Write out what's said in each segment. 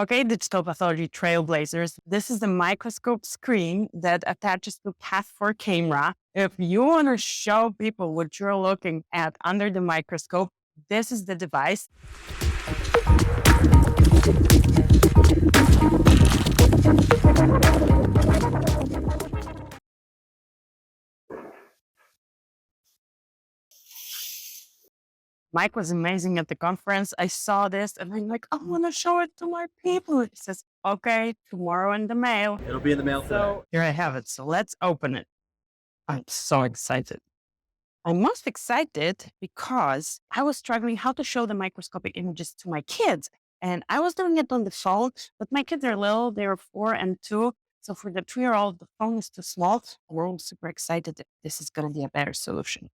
Okay, digital pathology trailblazers. This is the microscope screen that attaches to Path4 camera. If you want to show people what you're looking at under the microscope, this is the device. Mike was amazing at the conference. I saw this and I'm like, I want to show it to my people. He says, okay, tomorrow in the mail. It'll be in the mail today. Here I have it. So let's open it. I'm so excited. I'm most excited because I was struggling how to show the microscopic images to my kids. And I was doing it on the phone, but my kids are little. They're 4 and 2. So for the 2-year-old, the phone is too small. We're all super excited that this is going to be a better solution.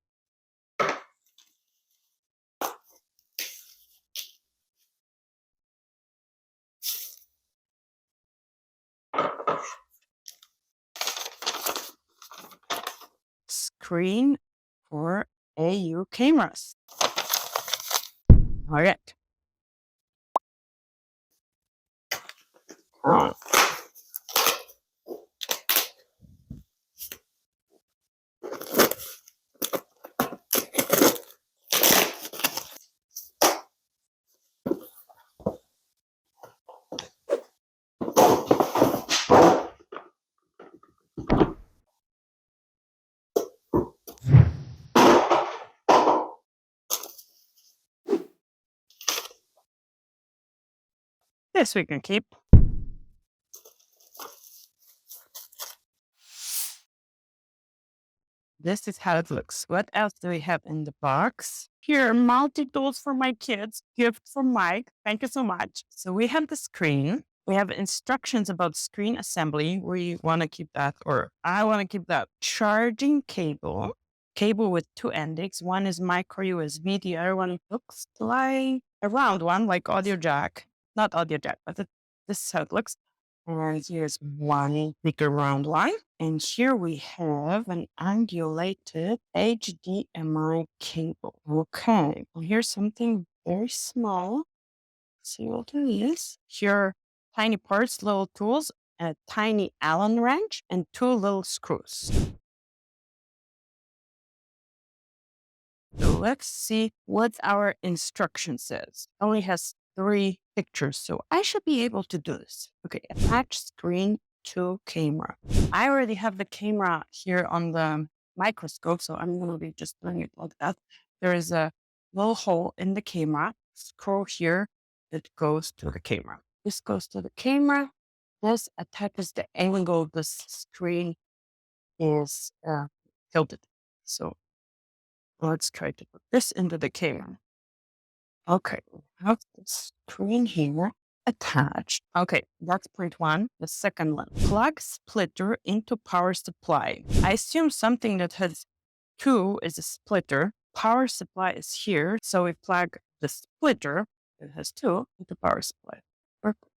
Screen for AU cameras. All right. This we can keep. This is how it looks. What else do we have in the box? Here, multi-tools for my kids. Gift from Mike. Thank you so much. So we have the screen. We have instructions about screen assembly. We want to keep that, or I want to keep that. Charging cable. Cable with 2 endings. One is micro USB. The other one looks like a round one, like audio jack. Not audio jack, but this is how it looks. And here's one bigger round one. And here we have an undulated HDMI cable. Okay, well, here's something very small. See what it is. Here are tiny parts, little tools, a tiny Allen wrench, and 2 little screws. So let's see what our instruction says. It only has 3 pictures, so I should be able to do this. Okay, attach screen to camera. I already have the camera here on the microscope, so I'm going to be just doing it like that. There is a little hole in the camera. Screw here, it goes to the camera. This goes to the camera. This attaches the angle the screen is tilted. So let's try to put this into the camera. Okay, we have the screen here attached. Okay, that's point 1. The second one, plug splitter into power supply. I assume something that has 2 is a splitter. Power supply is here. So we plug the splitter that has 2 into power supply. Perfect.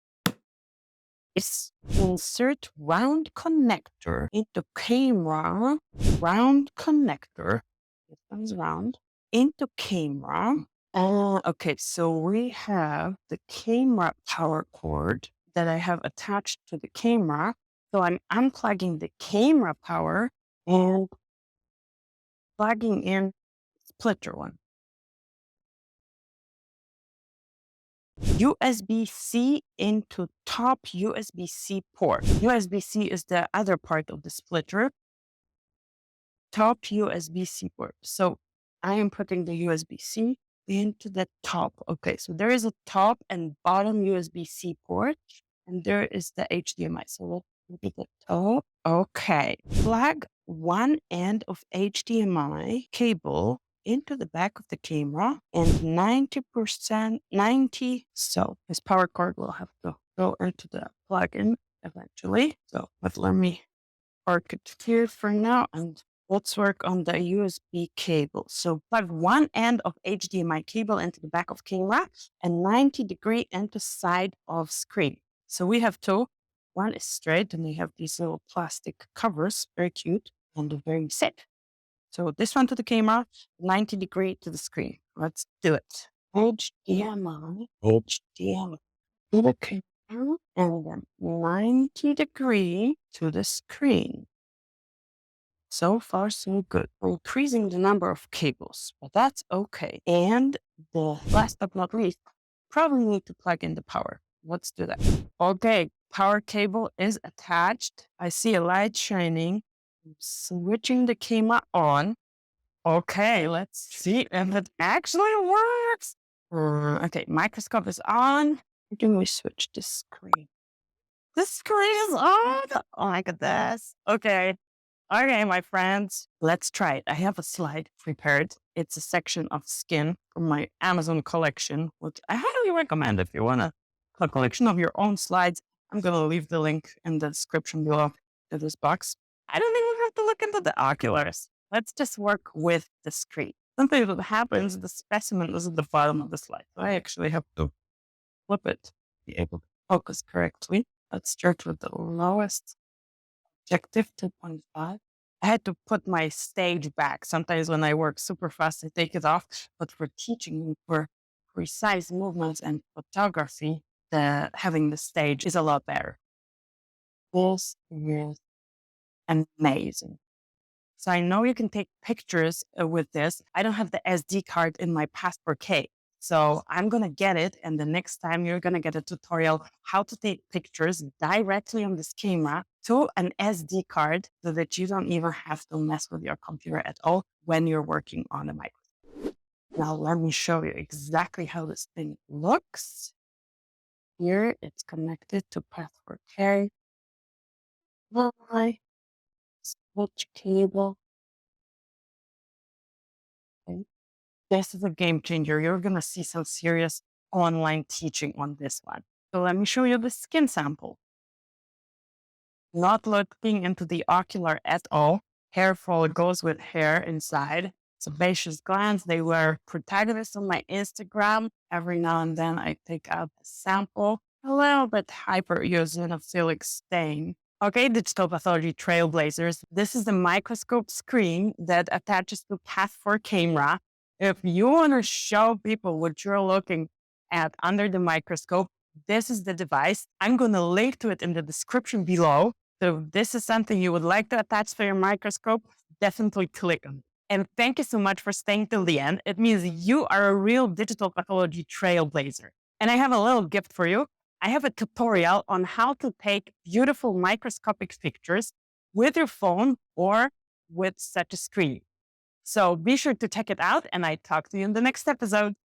Insert round connector into camera. Round connector. This one's round. Into camera. Okay, so we have the camera power cord that I have attached to the camera. So I'm unplugging the camera power and plugging in the splitter one. USB-C into top USB-C port. USB-C is the other part of the splitter. Top USB-C port. So I am putting the USB-C into the top. Okay, so there is a top and bottom USB-C port, and there is the HDMI. So let's look at the top. Okay, plug one end of HDMI cable into the back of the camera, and 90%, so this power cord will have to go into the plug-in eventually. So, but let me park it here for now, and let's work on the USB cable. So plug one end of HDMI cable into the back of camera and 90-degree into side of screen. So we have 2. One is straight and they have these little plastic covers, very cute and very safe. So this one to the camera, 90-degree to the screen. Let's do it. HDMI to the camera. and then 90-degree to the screen. So far, so good. We're increasing the number of cables, but that's okay. And the last but not least, probably need to plug in the power. Let's do that. Okay, power cable is attached. I see a light shining. I'm switching the camera on. Okay, let's see if it actually works. Okay, microscope is on. Can we switch the screen? The screen is on. Oh my goodness. Okay, my friends, let's try it. I have a slide prepared. It's a section of skin from my Amazon collection, which I highly recommend if you want a collection of your own slides. I'm going to leave the link in the description below to this box. I don't even have to look into the oculars. Let's just work with the screen. Sometimes what happens, the specimen is at the bottom of the slide. So I actually have to flip it to be able to focus correctly. Let's start with the lowest objective, 2.5. I had to put my stage back. Sometimes when I work super fast, I take it off. But for teaching, for precise movements and photography, having the stage is a lot better. This is amazing. So I know you can take pictures with this. I don't have the SD card in my Passport K. So I'm going to get it. And the next time you're going to get a tutorial how to take pictures directly on this camera to an SD card so that you don't even have to mess with your computer at all when you're working on a microscope. Now let me show you exactly how this thing looks. Here it's connected to Passport K. Switch cable. Okay. This is a game changer. You're going to see some serious online teaching on this one. So let me show you the skin sample. Not looking into the ocular at all. Hair follicles with hair inside. Sebaceous glands. They were protagonists on my Instagram. Every now and then I take out a sample. A little bit hypereosinophilic stain. Okay, digital pathology trailblazers. This is the microscope screen that attaches to Path4 camera. If you want to show people what you're looking at under the microscope, this is the device. I'm going to link to it in the description below. So if this is something you would like to attach to your microscope, definitely click on it. And thank you so much for staying till the end. It means you are a real digital pathology trailblazer. And I have a little gift for you. I have a tutorial on how to take beautiful microscopic pictures with your phone or with such a screen. So be sure to check it out, and I talk to you in the next episode.